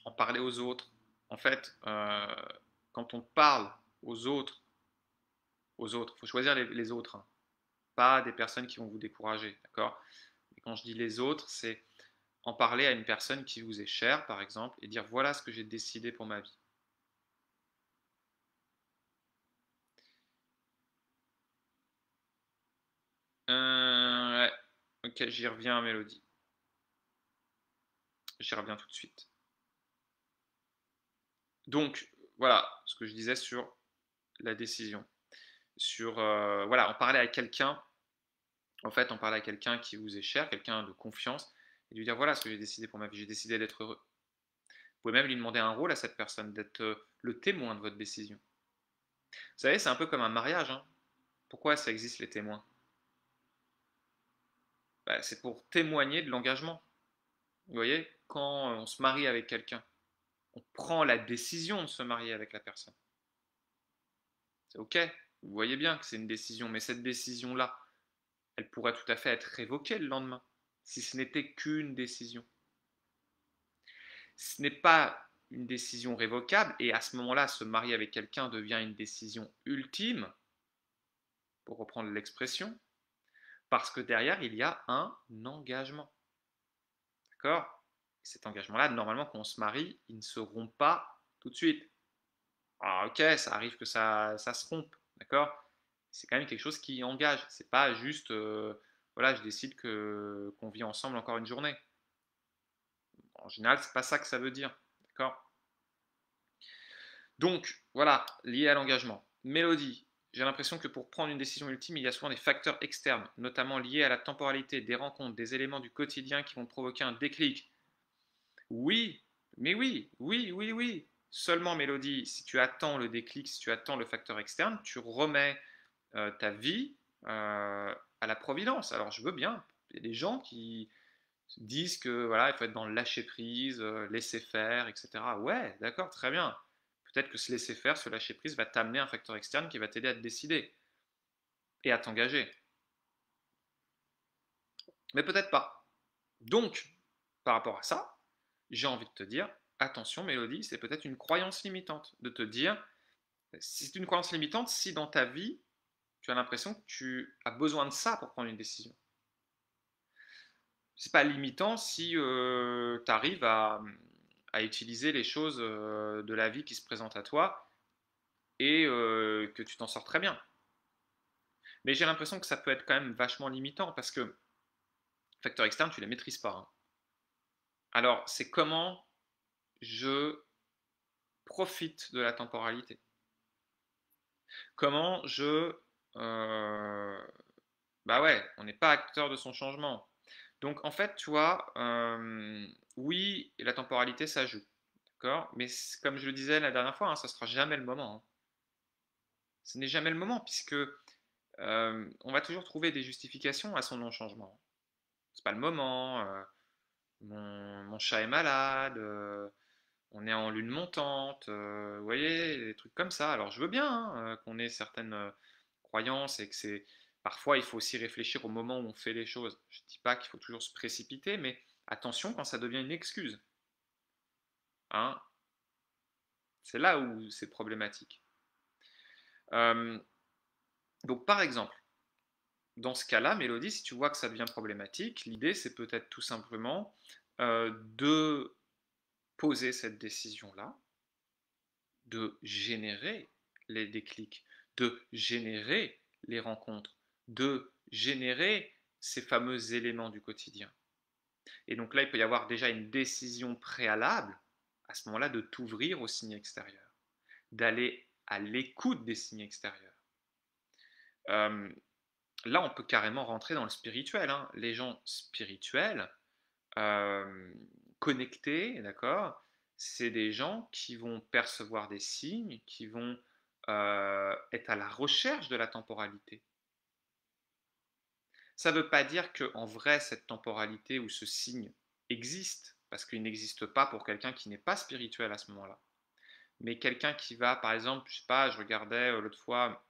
en parler aux autres. En fait, quand on parle aux autres, il faut choisir les autres, hein, pas des personnes qui vont vous décourager, d'accord? Et quand je dis les autres, c'est en parler à une personne qui vous est chère, par exemple, et dire voilà ce que j'ai décidé pour ma vie. Ouais. Ok, j'y reviens, Mélodie. J'y reviens tout de suite. Donc, voilà ce que je disais sur la décision. Sur, voilà, en parler à quelqu'un, en fait, en parler à quelqu'un qui vous est cher, quelqu'un de confiance, et lui dire voilà ce que j'ai décidé pour ma vie, j'ai décidé d'être heureux. Vous pouvez même lui demander un rôle à cette personne, d'être le témoin de votre décision. Vous savez, c'est un peu comme un mariage, hein. Pourquoi ça existe les témoins? Bah, c'est pour témoigner de l'engagement. Vous voyez, quand on se marie avec quelqu'un, on prend la décision de se marier avec la personne. C'est ok, vous voyez bien que c'est une décision, mais cette décision-là, elle pourrait tout à fait être révoquée le lendemain, si ce n'était qu'une décision. Ce n'est pas une décision révocable, et à ce moment-là, se marier avec quelqu'un devient une décision ultime, pour reprendre l'expression, parce que derrière, il y a un engagement. D'accord? Cet engagement-là, normalement, quand on se marie, il ne se rompt pas tout de suite. Alors, ok, ça arrive que ça se rompe, d'accord? C'est quand même quelque chose qui engage. C'est pas juste, voilà, je décide qu'on vit ensemble encore une journée. En général, c'est pas ça que ça veut dire, d'accord? Donc, voilà, lié à l'engagement. Mélodie, j'ai l'impression que pour prendre une décision ultime, il y a souvent des facteurs externes, notamment liés à la temporalité, des rencontres, des éléments du quotidien qui vont provoquer un déclic. Oui, mais oui, oui, oui, oui. Seulement, Mélodie, si tu attends le déclic, si tu attends le facteur externe, tu remets ta vie à la providence. Alors, je veux bien. Il y a des gens qui disent que voilà, il faut être dans le lâcher prise, laisser faire, etc. Ouais, d'accord, très bien. Peut-être que se laisser faire, ce lâcher prise va t'amener un facteur externe qui va t'aider à te décider et à t'engager. Mais peut-être pas. Donc, par rapport à ça, j'ai envie de te dire, attention Mélodie, c'est peut-être une croyance limitante de te dire, si c'est une croyance limitante, si dans ta vie, tu as l'impression que tu as besoin de ça pour prendre une décision. c'est pas limitant si tu arrives à utiliser les choses de la vie qui se présentent à toi et que tu t'en sors très bien. Mais j'ai l'impression que ça peut être quand même vachement limitant parce que facteurs externes, tu les maîtrises pas, hein. Alors, c'est comment je profite de la temporalité. Comment je... bah ouais, on n'est pas acteur de son changement. Donc en fait, tu vois, oui, la temporalité, ça joue. D'accord. Mais comme je le disais la dernière fois, hein, ça ne sera jamais le moment, hein. Ce n'est jamais le moment, puisque on va toujours trouver des justifications à son non-changement. C'est pas le moment, mon chat est malade, on est en lune montante, vous voyez, des trucs comme ça. Alors je veux bien hein, qu'on ait certaines croyances et que c'est... Parfois, il faut aussi réfléchir au moment où on fait les choses. Je ne dis pas qu'il faut toujours se précipiter, mais attention quand ça devient une excuse, hein. C'est là où c'est problématique. Euh, donc par exemple, dans ce cas-là, Mélodie, si tu vois que ça devient problématique, l'idée c'est peut-être tout simplement de poser cette décision-là, de générer les déclics, de générer les rencontres, de générer ces fameux éléments du quotidien. Et donc là, il peut y avoir déjà une décision préalable, à ce moment-là, de t'ouvrir aux signes extérieurs, d'aller à l'écoute des signes extérieurs. Euh, Là, on peut carrément rentrer dans le spirituel, hein. Les gens spirituels, euh, connectés, d'accord, c'est des gens qui vont percevoir des signes, qui vont être à la recherche de la temporalité. Ça ne veut pas dire qu'en vrai, cette temporalité ou ce signe existe, parce qu'il n'existe pas pour quelqu'un qui n'est pas spirituel à ce moment-là. Mais quelqu'un qui va, par exemple, je sais pas, je regardais l'autre fois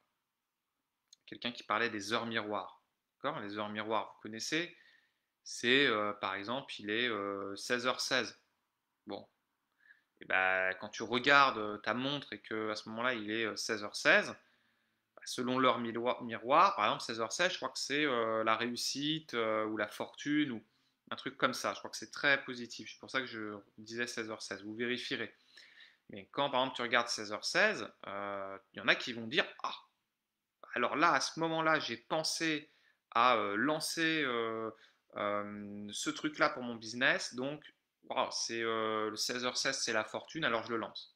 quelqu'un qui parlait des heures miroirs. D'accord. Les heures miroirs, vous connaissez, c'est par exemple, il est 16h16. Bon, et ben, quand tu regardes ta montre et qu'à ce moment-là, il est 16h16, bah, selon l'heure miroir, par exemple 16h16, je crois que c'est la réussite ou la fortune ou un truc comme ça. Je crois que c'est très positif. C'est pour ça que je disais 16h16. Vous vérifierez. Mais quand par exemple tu regardes 16h16, il y en a qui vont dire ah, alors là, à ce moment-là, j'ai pensé à lancer ce truc-là pour mon business. Donc, wow, c'est le 16h16, c'est la fortune, alors je le lance.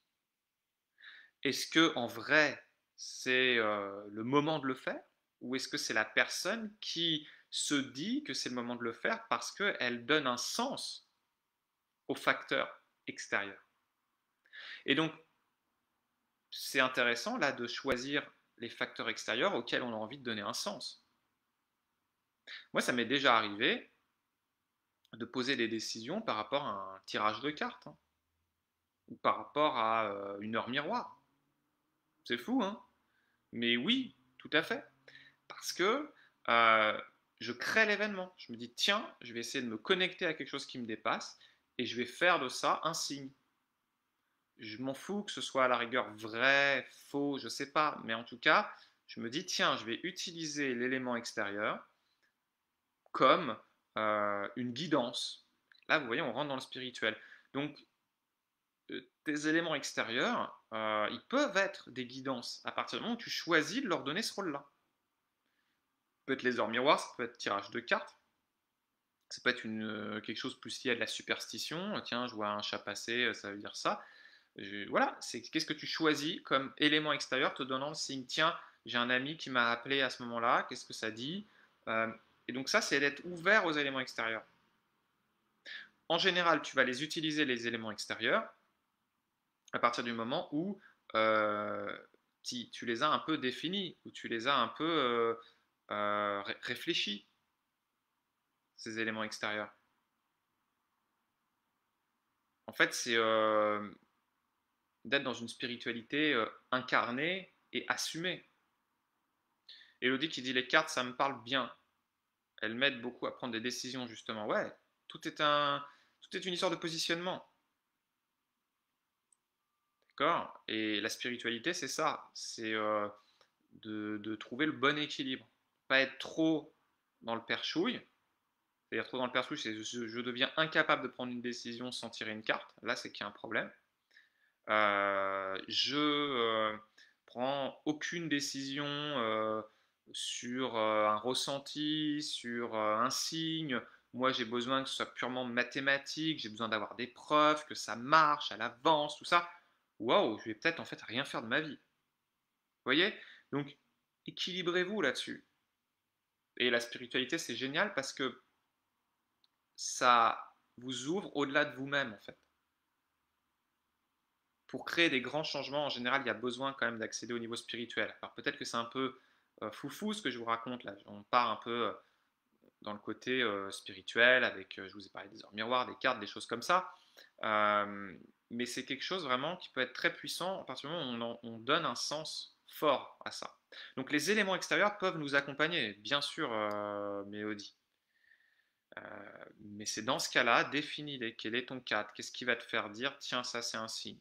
Est-ce que en vrai, c'est le moment de le faire? Ou est-ce que c'est la personne qui se dit que c'est le moment de le faire parce qu'elle donne un sens aux facteurs extérieurs? Et donc, c'est intéressant là de choisir les facteurs extérieurs auxquels on a envie de donner un sens. Moi, ça m'est déjà arrivé de poser des décisions par rapport à un tirage de cartes, hein, ou par rapport à une heure miroir. C'est fou, hein? Mais oui, tout à fait. Parce que euh, je crée l'événement. Je me dis, tiens, je vais essayer de me connecter à quelque chose qui me dépasse et je vais faire de ça un signe. Je m'en fous que ce soit à la rigueur vrai, faux, je sais pas. Mais en tout cas, je me dis, tiens, je vais utiliser l'élément extérieur comme une guidance. Là, vous voyez, on rentre dans le spirituel. Donc, tes éléments extérieurs, ils peuvent être des guidances à partir du moment où tu choisis de leur donner ce rôle-là. Ça peut être les heures miroirs, ça peut être tirage de cartes, ça peut être quelque chose plus lié à de la superstition. Tiens, je vois un chat passer, ça veut dire ça. Voilà, c'est qu'est-ce que tu choisis comme élément extérieur te donnant le signe. Tiens, j'ai un ami qui m'a appelé à ce moment-là, qu'est-ce que ça dit? Euh, Et donc ça, c'est d'être ouvert aux éléments extérieurs. En général, tu vas les utiliser, les éléments extérieurs, à partir du moment où tu les as un peu définis, où tu les as un peu réfléchis, ces éléments extérieurs. En fait, c'est d'être dans une spiritualité incarnée et assumée. Elodie qui dit les cartes, ça me parle bien. Elles m'aident beaucoup à prendre des décisions, justement. Ouais, tout est une histoire de positionnement. D'accord. Et la spiritualité, c'est ça. C'est de trouver le bon équilibre. Pas être trop dans le perchouille, C'est-à-dire trop dans le perso, c'est je deviens incapable de prendre une décision sans tirer une carte. Là, c'est qu'il y a un problème. Je prends aucune décision sur un ressenti, sur un signe. Moi, j'ai besoin que ce soit purement mathématique, j'ai besoin d'avoir des preuves, que ça marche à l'avance, tout ça. Waouh, je vais peut-être en fait rien faire de ma vie. Vous voyez? Donc, équilibrez-vous là-dessus. Et la spiritualité, c'est génial parce que ça vous ouvre au-delà de vous-même, en fait. Pour créer des grands changements, en général, il y a besoin quand même d'accéder au niveau spirituel. Alors peut-être que c'est un peu foufou ce que je vous raconte là. On part un peu dans le côté spirituel avec, je vous ai parlé des heures miroirs, des cartes, des choses comme ça. Euh, mais c'est quelque chose vraiment qui peut être très puissant à partir du moment où on donne un sens fort à ça. Donc les éléments extérieurs peuvent nous accompagner, bien sûr, Mélodie. Mais c'est dans ce cas-là, définis quel est ton cadre, qu'est-ce qui va te faire dire, tiens, ça c'est un signe.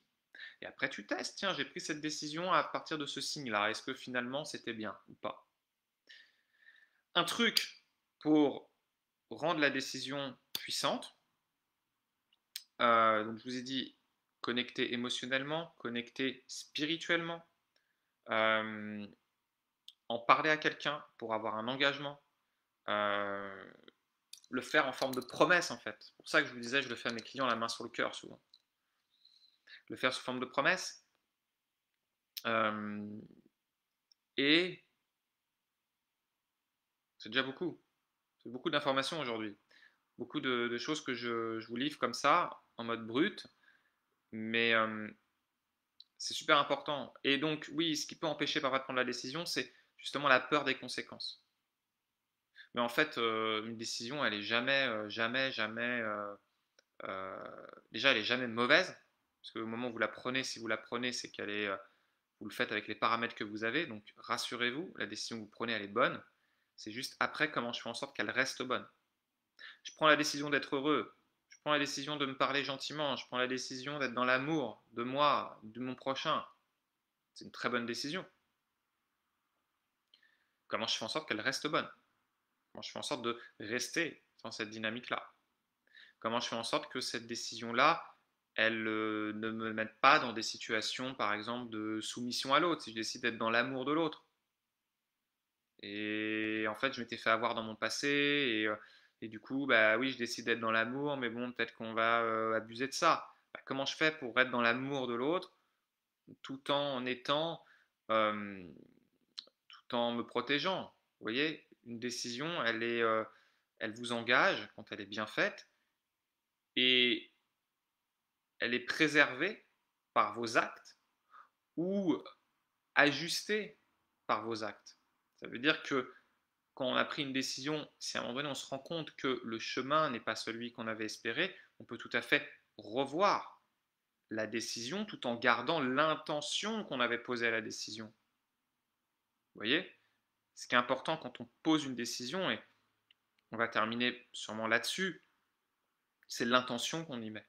Et après, tu testes, tiens, j'ai pris cette décision à partir de ce signe-là. Est-ce que finalement c'était bien ou pas? Un truc pour rendre la décision puissante, donc je vous ai dit connecter émotionnellement, connecter spirituellement, euh, en parler à quelqu'un pour avoir un engagement, euh, le faire en forme de promesse en fait. C'est pour ça que je vous disais, je le fais à mes clients la main sur le cœur souvent. Le faire sous forme de promesse. Euh, et c'est déjà beaucoup. C'est beaucoup d'informations aujourd'hui. Beaucoup de choses que je vous livre comme ça, en mode brut, mais c'est super important. Et donc, oui, ce qui peut empêcher parfois de prendre la décision, c'est justement la peur des conséquences. Mais en fait, une décision, elle est jamais, euh, déjà, elle est jamais mauvaise, parce qu'au moment où vous la prenez, si vous la prenez, c'est qu'elle est, vous le faites avec les paramètres que vous avez, donc rassurez-vous, la décision que vous prenez, elle est bonne. C'est juste après comment je fais en sorte qu'elle reste bonne. Je prends la décision d'être heureux, je prends la décision de me parler gentiment, je prends la décision d'être dans l'amour de moi, de mon prochain. C'est une très bonne décision. Comment je fais en sorte qu'elle reste bonne? Comment je fais en sorte de rester dans cette dynamique-là? Comment je fais en sorte que cette décision-là, elle ne me mette pas dans des situations, par exemple, de soumission à l'autre, si je décide d'être dans l'amour de l'autre. Et en fait, je m'étais fait avoir dans mon passé, et du coup, bah oui, je décide d'être dans l'amour, mais bon, peut-être qu'on va abuser de ça. Bah, comment je fais pour être dans l'amour de l'autre, tout en étant, euh, tout en me protégeant? Vous voyez, une décision, elle vous engage quand elle est bien faite, et elle est préservée par vos actes ou ajustée par vos actes. Ça veut dire que quand on a pris une décision, si à un moment donné on se rend compte que le chemin n'est pas celui qu'on avait espéré, on peut tout à fait revoir la décision tout en gardant l'intention qu'on avait posée à la décision. Vous voyez? Ce qui est important quand on pose une décision, et on va terminer sûrement là-dessus, c'est l'intention qu'on y met.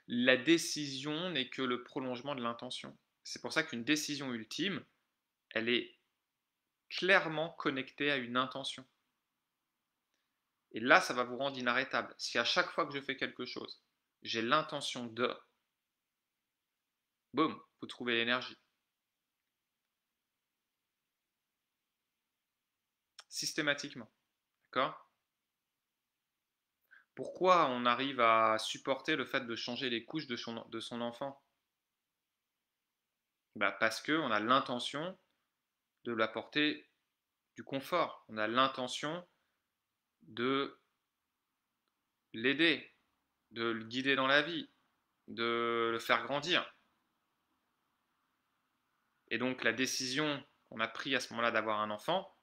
La décision n'est que le prolongement de l'intention. C'est pour ça qu'une décision ultime, elle est clairement connectée à une intention. Et là, ça va vous rendre inarrêtable. Si à chaque fois que je fais quelque chose, j'ai l'intention de, boum, vous trouvez l'énergie. Systématiquement. D'accord? Pourquoi on arrive à supporter le fait de changer les couches de son enfant? Bah parce qu'on a l'intention de lui apporter du confort. On a l'intention de l'aider, de le guider dans la vie, de le faire grandir. Et donc la décision qu'on a prise à ce moment-là d'avoir un enfant,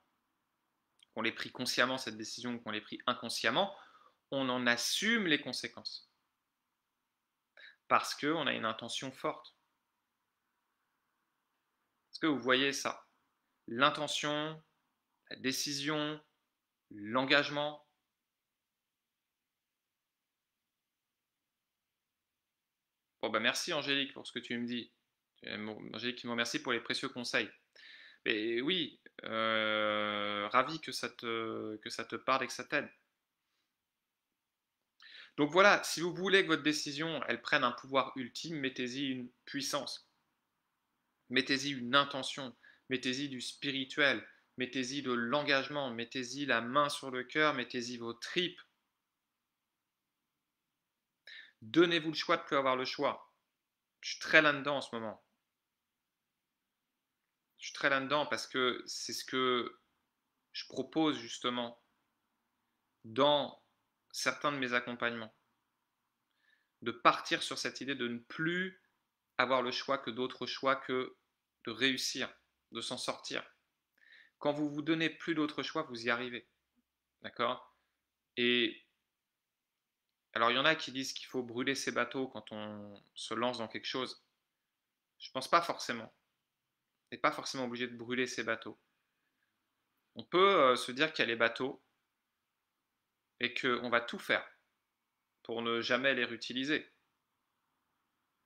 qu'on l'ait pris consciemment cette décision ou qu'on l'ait pris inconsciemment, on en assume les conséquences. Parce qu'on a une intention forte. Est-ce que vous voyez ça? L'intention, la décision, l'engagement. Bon, bah merci Angélique pour ce que tu me dis. Angélique qui me remercie pour les précieux conseils. Et oui, ravi que ça te parle et que ça t'aide. Donc voilà, si vous voulez que votre décision, elle prenne un pouvoir ultime, mettez-y une puissance, mettez-y une intention, mettez-y du spirituel, mettez-y de l'engagement, mettez-y la main sur le cœur, mettez-y vos tripes. Donnez-vous le choix de ne plus avoir le choix. Je suis très là-dedans en ce moment. Je suis très là-dedans parce que c'est ce que je propose justement dans certains de mes accompagnements. De partir sur cette idée de ne plus avoir le choix que d'autres choix que de réussir, de s'en sortir. Quand vous vous donnez plus d'autres choix, vous y arrivez. D'accord? Et alors, il y en a qui disent qu'il faut brûler ses bateaux quand on se lance dans quelque chose. Je ne pense pas forcément. On n'est pas forcément obligé de brûler ses bateaux. On peut se dire qu'il y a les bateaux et qu'on va tout faire pour ne jamais les réutiliser.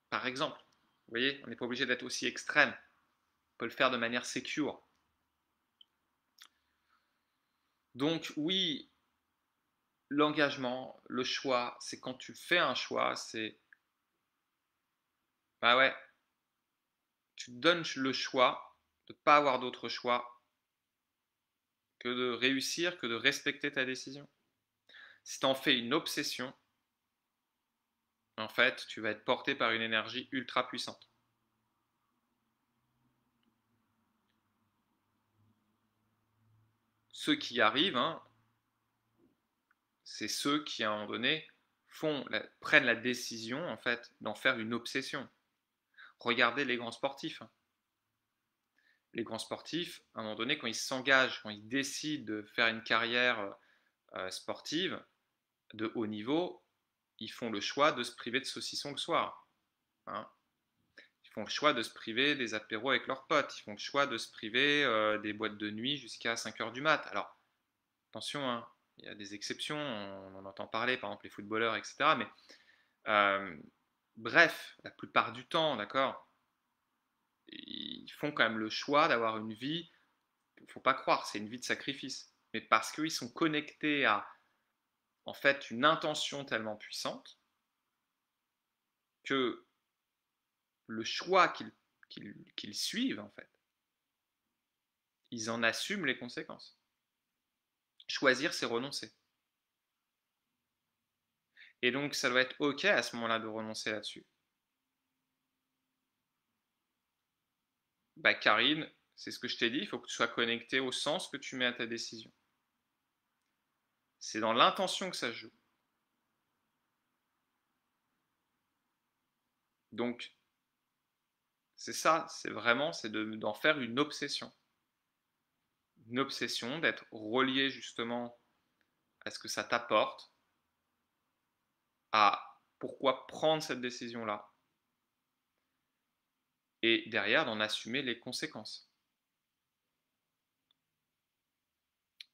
Par exemple, vous voyez, on n'est pas obligé d'être aussi extrême. On peut le faire de manière secure. Donc oui, l'engagement, le choix, c'est quand tu fais un choix, c'est bah ouais, tu te donnes le choix de ne pas avoir d'autre choix que de réussir, que de respecter ta décision. Si tu en fais une obsession, en fait, tu vas être porté par une énergie ultra puissante. Ceux qui y arrivent, hein, c'est ceux qui, à un moment donné, prennent la décision, en fait, d'en faire une obsession. Regardez les grands sportifs. Hein. Les grands sportifs, à un moment donné, quand ils s'engagent, quand ils décident de faire une carrière sportive de haut niveau, ils font le choix de se priver de saucisson le soir. Hein. Ils font le choix de se priver des apéros avec leurs potes. Ils font le choix de se priver des boîtes de nuit jusqu'à 5 heures du mat. Alors, attention, hein, il y a des exceptions, on en entend parler, par exemple les footballeurs, etc. Mais euh, bref, la plupart du temps, d'accord, ils font quand même le choix d'avoir une vie, il ne faut pas croire, c'est une vie de sacrifice. Mais parce qu'ils sont connectés à, en fait, une intention tellement puissante que le choix qu'ils suivent, en fait, ils en assument les conséquences. Choisir, c'est renoncer. Et donc, ça doit être OK à ce moment-là de renoncer là-dessus. Bah, Karine, c'est ce que je t'ai dit, il faut que tu sois connecté au sens que tu mets à ta décision. C'est dans l'intention que ça se joue. Donc, c'est ça, c'est vraiment, c'est d'en faire une obsession. Une obsession, d'être relié justement à ce que ça t'apporte, à pourquoi prendre cette décision-là, et derrière d'en assumer les conséquences.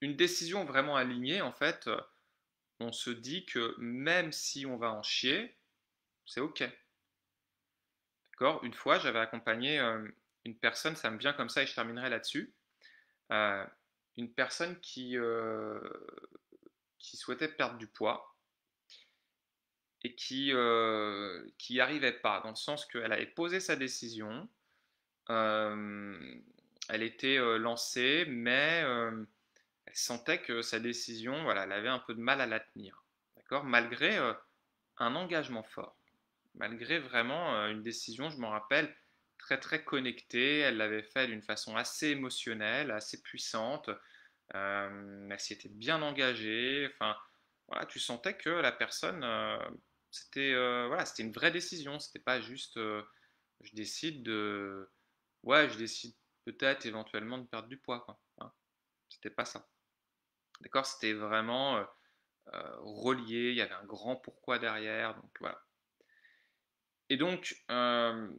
Une décision vraiment alignée, en fait, on se dit que même si on va en chier, c'est OK. D'accord? Une fois, j'avais accompagné une personne, ça me vient comme ça et je terminerai là-dessus. Euh, une personne qui souhaitait perdre du poids et qui n'y arrivait pas, dans le sens qu'elle avait posé sa décision, elle était lancée, mais elle sentait que sa décision, voilà, elle avait un peu de mal à la tenir, d'accord, malgré un engagement fort, malgré vraiment une décision, je m'en rappelle, très très connectée, elle l'avait fait d'une façon assez émotionnelle, assez puissante, elle s'y était bien engagée, enfin, voilà, tu sentais que la personne, c'était voilà, c'était une vraie décision, c'était pas juste je décide de, ouais, je décide peut-être éventuellement de perdre du poids, quoi. Hein. C'était pas ça. D'accord? C'était vraiment relié, il y avait un grand pourquoi derrière, donc voilà. Et donc, elle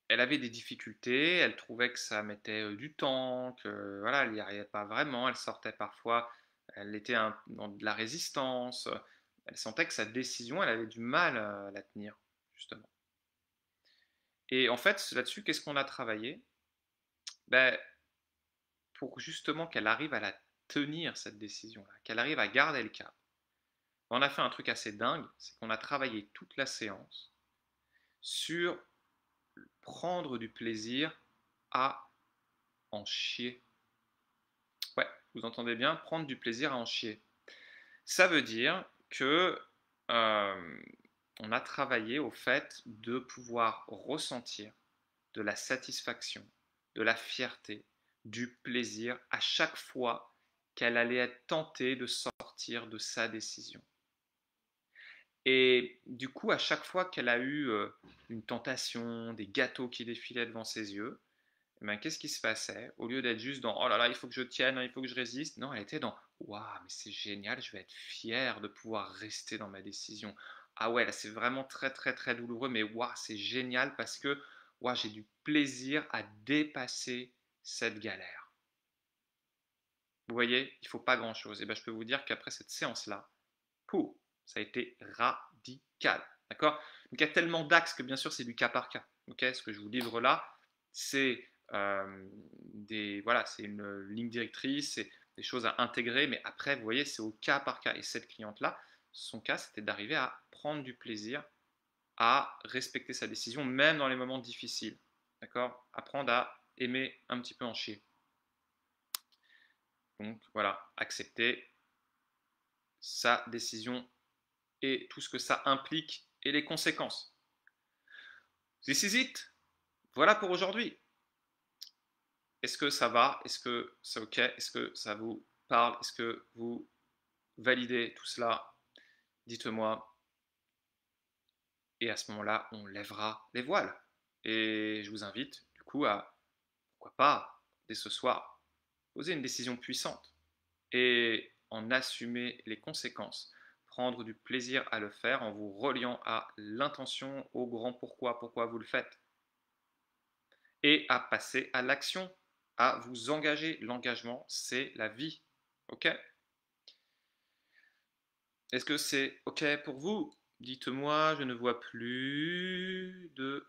avait des difficultés, elle trouvait que ça mettait du temps, que voilà, elle n'y arrivait pas vraiment, elle sortait parfois, elle était dans de la résistance, elle sentait que sa décision, elle avait du mal à la tenir, justement. Et en fait, là-dessus, qu'est-ce qu'on a travaillé? Ben, pour justement qu'elle arrive à la tenir, cette décision-là, qu'elle arrive à garder le cap. On a fait un truc assez dingue, c'est qu'on a travaillé toute la séance sur prendre du plaisir à en chier. Ouais, vous entendez bien, prendre du plaisir à en chier. Ça veut dire que on a travaillé au fait de pouvoir ressentir de la satisfaction, de la fierté, du plaisir à chaque fois qu'elle allait être tentée de sortir de sa décision. Et du coup, à chaque fois qu'elle a eu une tentation, des gâteaux qui défilaient devant ses yeux, eh ben, qu'est-ce qui se passait? Au lieu d'être juste dans oh là là, il faut que je tienne, il faut que je résiste, non, elle était dans waouh, mais c'est génial, je vais être fière de pouvoir rester dans ma décision. Ah ouais, là c'est vraiment très très très douloureux, mais waouh, c'est génial parce que waouh, j'ai du plaisir à dépasser cette galère. Vous voyez, il ne faut pas grand-chose. Et ben, je peux vous dire qu'après cette séance-là, pouh, ça a été radical. D'accord? Donc il y a tellement d'axes que bien sûr c'est du cas par cas. Ok, ce que je vous livre là, c'est voilà, c'est une ligne directrice, c'est des choses à intégrer, mais après, vous voyez, c'est au cas par cas. Et cette cliente-là, son cas, c'était d'arriver à prendre du plaisir, à respecter sa décision, même dans les moments difficiles. D'accord? Apprendre à aimer un petit peu en chier. Donc voilà, accepter sa décision et tout ce que ça implique et les conséquences. This is it. Voilà pour aujourd'hui. Est-ce que ça va? Est-ce que c'est OK? Est-ce que ça vous parle? Est-ce que vous validez tout cela? Dites-moi. Et à ce moment-là, on lèvera les voiles. Et je vous invite du coup à, pourquoi pas, dès ce soir, poser une décision puissante et en assumer les conséquences. Prendre du plaisir à le faire en vous reliant à l'intention, au grand pourquoi vous le faites. Et à passer à l'action, à vous engager. L'engagement, c'est la vie. OK? Est-ce que c'est OK pour vous? Dites-moi, je ne vois plus de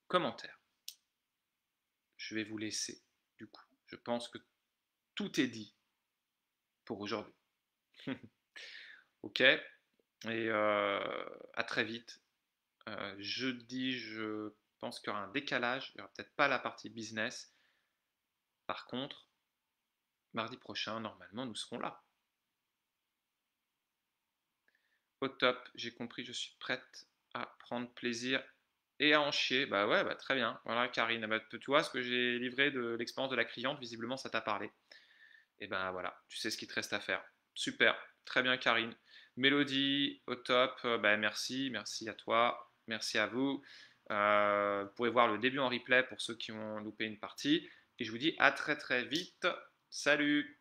commentaires. Je vais vous laisser, du coup. Je pense que tout est dit pour aujourd'hui. OK? Et à très vite. Jeudi, je pense qu'il y aura un décalage. Il n'y aura peut-être pas la partie business. Par contre, mardi prochain, normalement, nous serons là. Au top, j'ai compris, je suis prête à prendre plaisir et à en chier. Bah ouais, bah très bien. Voilà, Karine. Bah, tu vois, ce que j'ai livré de l'expérience de la cliente, visiblement, ça t'a parlé. Et ben voilà, tu sais ce qu'il te reste à faire. Super, très bien, Karine. Mélodie, au top. Bah, merci, merci à toi, merci à vous. Vous pourrez voir le début en replay pour ceux qui ont loupé une partie. Et je vous dis à très très vite. Salut!